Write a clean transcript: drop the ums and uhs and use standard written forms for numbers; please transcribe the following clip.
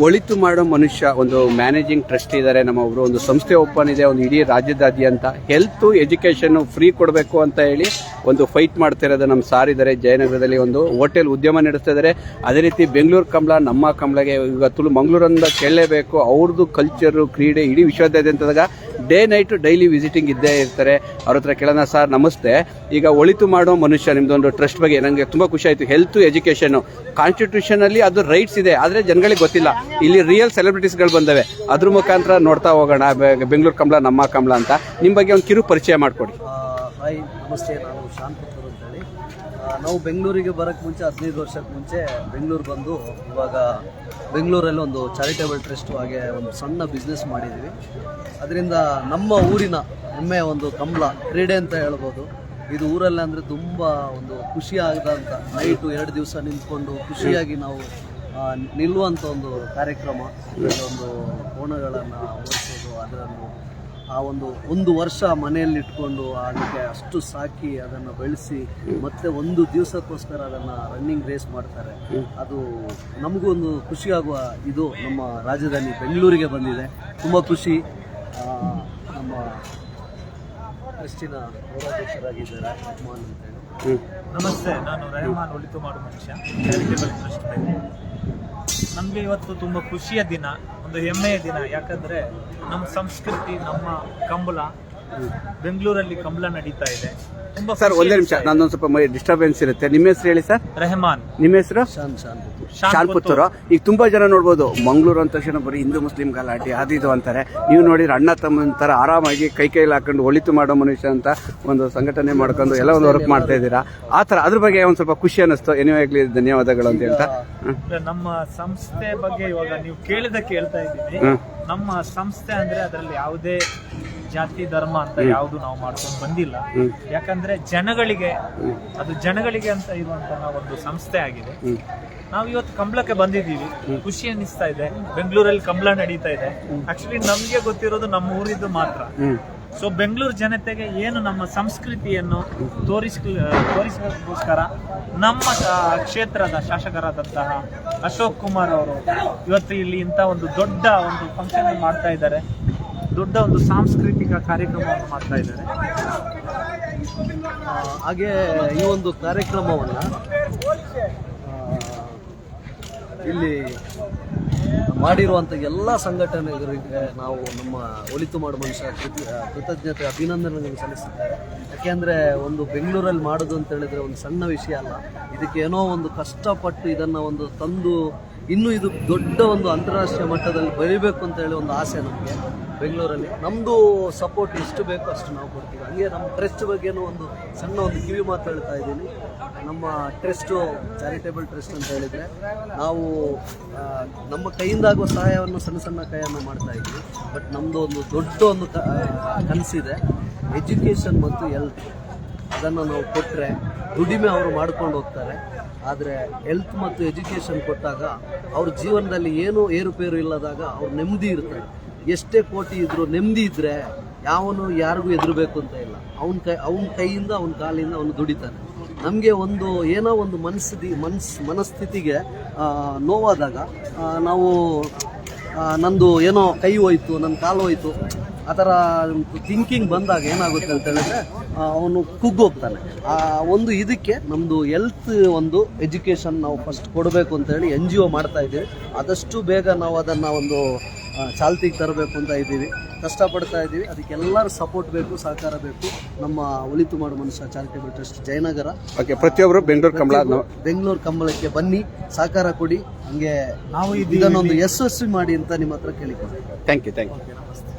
ಒಳಿತು ಮಾಡೋ ಮನುಷ್ಯ ಒಂದು ಮ್ಯಾನೇಜಿಂಗ್ ಟ್ರಸ್ಟ್ ಇದ್ದಾರೆ ನಮ್ಮ ಒಬ್ರು, ಒಂದು ಸಂಸ್ಥೆ ಓಪನ್ ಇದೆ, ಒಂದು ಇಡೀ ರಾಜ್ಯದಾದ್ಯಂತ ಹೆಲ್ತ್ ಎಜುಕೇಷನ್ ಫ್ರೀ ಕೊಡಬೇಕು ಅಂತ ಹೇಳಿ ಒಂದು ಫೈಟ್ ಮಾಡ್ತಾ ಇರೋದು ನಮ್ಮ ಸಾರ್ ಇದ್ದಾರೆ. ಜಯನಗರದಲ್ಲಿ ಒಂದು ಹೋಟೆಲ್ ಉದ್ಯಮ ನಡೆಸ್ತಾ ಇದ್ದಾರೆ. ಅದೇ ರೀತಿ ಬೆಂಗಳೂರು ಕಮಲ ನಮ್ಮ ಕಮಲಗೆ ಈಗ ಮಂಗಳೂರಿಂದ ಕೇಳಲೇಬೇಕು. ಅವ್ರದ್ದು ಕಲ್ಚರು, ಕ್ರೀಡೆ ಇಡೀ ವಿಶ್ವದಾದ್ಯಂತದಾಗ ಡೇ ನೈಟ್ ಡೈಲಿ ವಿಸಿಟಿಂಗ್ ಇದ್ದೇ ಇರ್ತಾರೆ. ಅವ್ರ ಹತ್ರ ಕೇಳೋಣ. ಸರ್ ನಮಸ್ತೆ. ಈಗ ಒಳಿತು ಮಾಡೋ ಮನುಷ್ಯ ನಿಮ್ದೊಂದು ಟ್ರಸ್ಟ್ ಬಗ್ಗೆ ನನಗೆ ತುಂಬ ಖುಷಿ ಆಯಿತು. ಹೆಲ್ತ್ ಎಜುಕೇಷನ್ ಕಾನ್ಸ್ಟಿಟ್ಯೂಷನಲ್ಲಿ ಅದು ರೈಟ್ಸ್ ಇದೆ, ಆದರೆ ಜನಗಳಿಗೆ ಗೊತ್ತಿಲ್ಲ. ಇಲ್ಲಿ ರಿಯಲ್ ಸೆಲೆಬ್ರಿಟೀಸ್ಗಳು ಬಂದವೆ, ಅದ್ರ ಮುಖಾಂತರ ನೋಡ್ತಾ ಹೋಗೋಣ. ಬೆಂಗಳೂರು ಕಮಲ ನಮ್ಮ ಕಮಲ ಅಂತ ನಿಮ್ಮ ಬಗ್ಗೆ ಒಂದು ಕಿರು ಪರಿಚಯ ಮಾಡಿಕೊಡಿ. ಹಾಯ್ ನಮಸ್ತೆ, ನಾನು ಶಾನ್ ಪುತ್ತೂರು ಅಂತೇಳಿ. ನಾವು ಬೆಂಗಳೂರಿಗೆ ಬರೋಕ್ಕೆ ಮುಂಚೆ 15 ವರ್ಷಕ್ಕೆ ಮುಂಚೆ ಬೆಂಗಳೂರು ಬಂದು ಇವಾಗ ಬೆಂಗಳೂರಲ್ಲಿ ಒಂದು ಚಾರಿಟೇಬಲ್ ಟ್ರಸ್ಟ್ ಹಾಗೆ ಒಂದು ಸಣ್ಣ ಬಿಸ್ನೆಸ್ ಮಾಡಿದ್ದೀವಿ. ಅದರಿಂದ ನಮ್ಮ ಊರಿನ ಹೆಮ್ಮೆ ಒಂದು ಕಮಲ ಕ್ರೀಡೆ ಅಂತ ಹೇಳ್ಬೋದು. ಇದು ಊರಲ್ಲಿ ಅಂದರೆ ತುಂಬ ಒಂದು ಖುಷಿಯಾಗದಂಥ ನೈಟು 2 ದಿವಸ ನಿಂತ್ಕೊಂಡು ಖುಷಿಯಾಗಿ ನಾವು ನಿಲ್ಲುವಂಥ ಒಂದು ಕಾರ್ಯಕ್ರಮ. ಒಂದು ಕೋಣಗಳನ್ನು ಓಡಿಸೋದು, ಅದನ್ನು ಆ ಒಂದು ವರ್ಷ ಮನೆಯಲ್ಲಿ ಇಟ್ಕೊಂಡು ಅದಕ್ಕೆ ಅಷ್ಟು ಸಾಕಿ ಅದನ್ನು ಬೆಳೆಸಿ ಮತ್ತೆ ಒಂದು ದಿವಸಕ್ಕೋಸ್ಕರ ಅದನ್ನು ರನ್ನಿಂಗ್ ರೇಸ್ ಮಾಡ್ತಾರೆ. ಅದು ನಮಗೂ ಒಂದು ಖುಷಿಯಾಗುವ ಇದು ನಮ್ಮ ರಾಜಧಾನಿ ಬೆಂಗಳೂರಿಗೆ ಬಂದಿದೆ. ತುಂಬ ಖುಷಿ. ನಮ್ಮ ಟ್ರಸ್ಟಿನ ಗೌರವಾಧ್ಯಕ್ಷರಾಗಿದ್ದಾರೆ ರೆಹಮಾನ್ ಅಂತೇಳಿ. ನಮಸ್ತೆ, ನಾನು ರೆಹಮಾನ್, ಒಳಿತು ಮಾಡೋ ಮನುಷ್ಯ, ಚಾರಿಟೇಬಲ್ ಟ್ರಸ್ಟ್. ನಮಗೆ ಇವತ್ತು ತುಂಬ ಖುಷಿಯ ದಿನ, ಒಂದು ಹೆಮ್ಮೆಯ ದಿನ. ಯಾಕಂದರೆ ನಮ್ಮ ಸಂಸ್ಕೃತಿ, ನಮ್ಮ ಕಂಬಳ, ಬೆಂಗಳೂರಲ್ಲಿ ಕಂಬಳ ನಡೀತಾ ಇದೆ. ತುಂಬಾ ಸರ್ ಒಂದೇ ನಿಮಿಷ, ನಾನೊಂದು ಸ್ವಲ್ಪ ಡಿಸ್ಟರ್ಬೆನ್ಸ್ ಇರುತ್ತೆ. ನಿಮ್ಮ ಹೆಸರು ಹೇಳಿ ಸರ್. ರೆಹಮಾನ್. ನಿಮ್ಮ ಹೆಸರು? ಶಾನ್ ಪುತ್ತೂರು. ಈಗ ತುಂಬಾ ಜನ ನೋಡ್ಬೋದು, ಮಂಗಳೂರು ಅಂದ ತಕ್ಷಣ ಬರೀ ಹಿಂದೂ ಮುಸ್ಲಿಂ ಗಲಾಟೆ ಅದು ಇದು ಅಂತಾರೆ. ನೀವು ನೋಡಿದ್ರೆ ಅಣ್ಣ ತಮ್ಮನ ಥರ ಆರಾಮಾಗಿ ಕೈಯಲ್ಲಿ ಹಾಕೊಂಡು ಒಳಿತು ಮಾಡೋ ಮನುಷ್ಯ ಅಂತ ಒಂದು ಸಂಘಟನೆ ಮಾಡ್ಕೊಂಡು ಎಲ್ಲ ಒಂದು ವರ್ಕ್ ಮಾಡ್ತಾ ಇದ್ದೀರಾ. ಆ ಥರ ಅದ್ರ ಬಗ್ಗೆ ಒಂದು ಸ್ವಲ್ಪ ಖುಷಿ ಅನ್ನಿಸ್ತು. ಏನೋ ಆಗಲಿ, ಧನ್ಯವಾದಗಳು ಅಂತ ಹೇಳ್ತಾ. ನಮ್ಮ ಸಂಸ್ಥೆ ಬಗ್ಗೆ ಇವಾಗ ನೀವು ಕೇಳ್ತಾ ಇದ್ದೀವಿ. ನಮ್ಮ ಸಂಸ್ಥೆ ಅಂದ್ರೆ ಅದರಲ್ಲಿ ಯಾವುದೇ ಜಾತಿ ಧರ್ಮ ಅಂತ ಯಾವುದು ನಾವು ಮಾಡ್ಕೊಂಡು ಬಂದಿಲ್ಲ. ಯಾಕಂದ್ರೆ ಜನಗಳಿಗೆ ಅಂತ ಇರುವಂತಹ ಒಂದು ಸಂಸ್ಥೆ ಆಗಿದೆ. ನಾವು ಇವತ್ತು ಕಂಬಳಕ್ಕೆ ಬಂದಿದ್ದೀವಿ, ಖುಷಿ ಅನ್ನಿಸ್ತಾ ಇದೆ. ಬೆಂಗಳೂರಲ್ಲಿ ಕಂಬಳ ನಡೀತಾ ಇದೆ. ಆಕ್ಚುಲಿ ನಮ್ಗೆ ಗೊತ್ತಿರೋದು ನಮ್ಮ ಊರಿದ್ದು ಮಾತ್ರ. ಸೊ ಬೆಂಗಳೂರು ಜನತೆಗೆ ಏನು ನಮ್ಮ ಸಂಸ್ಕೃತಿಯನ್ನು ತೋರಿಸೋದಕ್ಕೋಸ್ಕರ ನಮ್ಮ ಕ್ಷೇತ್ರದ ಶಾಸಕರಾದಂತಹ ಅಶೋಕ್ ಕುಮಾರ್ ಅವರು ಇವತ್ತು ಇಲ್ಲಿ ಇಂಥ ಒಂದು ದೊಡ್ಡ ಒಂದು ಫಂಕ್ಷನ್ ಮಾಡ್ತಾ ಇದ್ದಾರೆ. ದೊಡ್ಡ ಒಂದು ಸಾಂಸ್ಕೃತಿಕ ಕಾರ್ಯಕ್ರಮವನ್ನು ಮಾಡ್ತಾ ಇದ್ದಾರೆ. ಹಾಗೆ ಈ ಒಂದು ಕಾರ್ಯಕ್ರಮವನ್ನು ಇಲ್ಲಿ ಮಾಡಿರುವಂಥ ಎಲ್ಲ ಸಂಘಟನೆಗಳಿಗೆ ನಾವು ನಮ್ಮ ಒಳಿತು ಮಾಡೋ ಮನುಷ್ಯ ಕೃತಜ್ಞತೆ ಅಭಿನಂದನೆಗಳನ್ನು ಸಲ್ಲಿಸುತ್ತಾರೆ. ಯಾಕೆಂದರೆ ಒಂದು ಬೆಂಗಳೂರಲ್ಲಿ ಮಾಡೋದು ಅಂತ ಹೇಳಿದ್ರೆ ಒಂದು ಸಣ್ಣ ವಿಷಯ ಅಲ್ಲ. ಇದಕ್ಕೆ ಏನೋ ಒಂದು ಕಷ್ಟಪಟ್ಟು ಇದನ್ನು ಒಂದು ತಂದು ಇನ್ನೂ ಇದು ದೊಡ್ಡ ಒಂದು ಅಂತಾರಾಷ್ಟ್ರೀಯ ಮಟ್ಟದಲ್ಲಿ ಬೆಳಿಬೇಕು ಅಂತ ಹೇಳಿ ಒಂದು ಆಸೆ ನಮಗೆ ಬೆಂಗಳೂರಲ್ಲಿ. ನಮ್ಮದು ಸಪೋರ್ಟ್ ಎಷ್ಟು ಬೇಕೋ ಅಷ್ಟು ನಾವು ಕೊಡ್ತೀವಿ. ಹಂಗೆ ನಮ್ಮ ಟ್ರಸ್ಟ್ ಬಗ್ಗೆನೂ ಒಂದು ಸಣ್ಣ ಒಂದು ಕಿವಿ ಮಾತು ಹೇಳ್ತಾ ಇದ್ದೀನಿ. ನಮ್ಮ ಟ್ರಸ್ಟು ಚಾರಿಟೇಬಲ್ ಟ್ರಸ್ಟ್ ಅಂತ ಹೇಳಿದರೆ ನಾವು ನಮ್ಮ ಕೈಯಿಂದಾಗುವ ಸಹಾಯವನ್ನು ಸಣ್ಣ ಕೈಯನ್ನು ಮಾಡ್ತಾ ಇದ್ವಿ. ಬಟ್ ನಮ್ಮದು ಒಂದು ದೊಡ್ಡ ಒಂದು ಕನಸಿದೆ, ಎಜುಕೇಷನ್ ಮತ್ತು ಹೆಲ್ತ್. ಅದನ್ನು ನಾವು ಕೊಟ್ಟರೆ ದುಡಿಮೆ ಅವರು ಮಾಡ್ಕೊಂಡು ಹೋಗ್ತಾರೆ. ಆದರೆ ಹೆಲ್ತ್ ಮತ್ತು ಎಜುಕೇಷನ್ ಕೊಟ್ಟಾಗ ಅವ್ರ ಜೀವನದಲ್ಲಿ ಏನೂ ಏರುಪೇರು ಇಲ್ಲದಾಗ ಅವ್ರು ನೆಮ್ಮದಿ ಇರ್ತಾರೆ. ಎಷ್ಟೇ ಕೋಟಿ ಇದ್ದರೂ ನೆಮ್ಮದಿ ಇದ್ದರೆ ಯಾವನು ಯಾರಿಗೂ ಎದುರಬೇಕು ಅಂತ ಇಲ್ಲ. ಅವನ ಕೈಯಿಂದ ಅವನ ಕಾಲಿಂದ ಅವನು ದುಡಿತಾನೆ. ನಮಗೆ ಒಂದು ಏನೋ ಒಂದು ಮನಸ್ಥಿತಿಗೆ ನೋವಾದಾಗ ನಾವು ನಂದು ಏನೋ ಕೈ ಹೋಯ್ತು, ನನ್ನ ಕಾಲು ಹೋಯ್ತು, ಆ ಥರ ಥಿಂಕಿಂಗ್ ಬಂದಾಗ ಏನಾಗುತ್ತೆ ಅಂತ ಹೇಳಿದ್ರೆ ಅವನು ಕುಗ್ಗೋಗ್ತಾನೆ. ಆ ಒಂದು ಇದಕ್ಕೆ ನಮ್ಮದು ಹೆಲ್ತ್ ಒಂದು ಎಜುಕೇಷನ್ ನಾವು ಫಸ್ಟ್ ಕೊಡಬೇಕು ಅಂತೇಳಿ NGO ಮಾಡ್ತಾ ಇದ್ದೀವಿ. ಆದಷ್ಟು ಬೇಗ ನಾವು ಅದನ್ನು ಒಂದು ಚಾಲ್ತಿಗೆ ತರಬೇಕು ಅಂತ ಇದ್ದೀವಿ, ಕಷ್ಟಪಡ್ತಾ ಇದ್ದೀವಿ. ಅದಕ್ಕೆಲ್ಲರ ಸಪೋರ್ಟ್ ಬೇಕು, ಸಹಕಾರ ಬೇಕು. ನಮ್ಮ ಒಳಿತು ಮಾಡೋ ಮನುಷ್ಯ ಚಾರಿಟೇಬಲ್ ಟ್ರಸ್ಟ್ ಜಯನಗರ. ಓಕೆ, ಪ್ರತಿಯೊಬ್ಬರು ಬೆಂಗಳೂರು ಕಂಬಳಕ್ಕೆ ಬನ್ನಿ, ಸಹಕಾರ ಕೊಡಿ. ಹಂಗೆ ನಾವು ಇದನ್ನೊಂದು ಯಶಸ್ವಿ ಮಾಡಿ ಅಂತ ನಿಮ್ಮ ಹತ್ರ ಕೇಳಿಕೊಡ್ತೀವಿ. Thank you. ನಮಸ್ತೆ.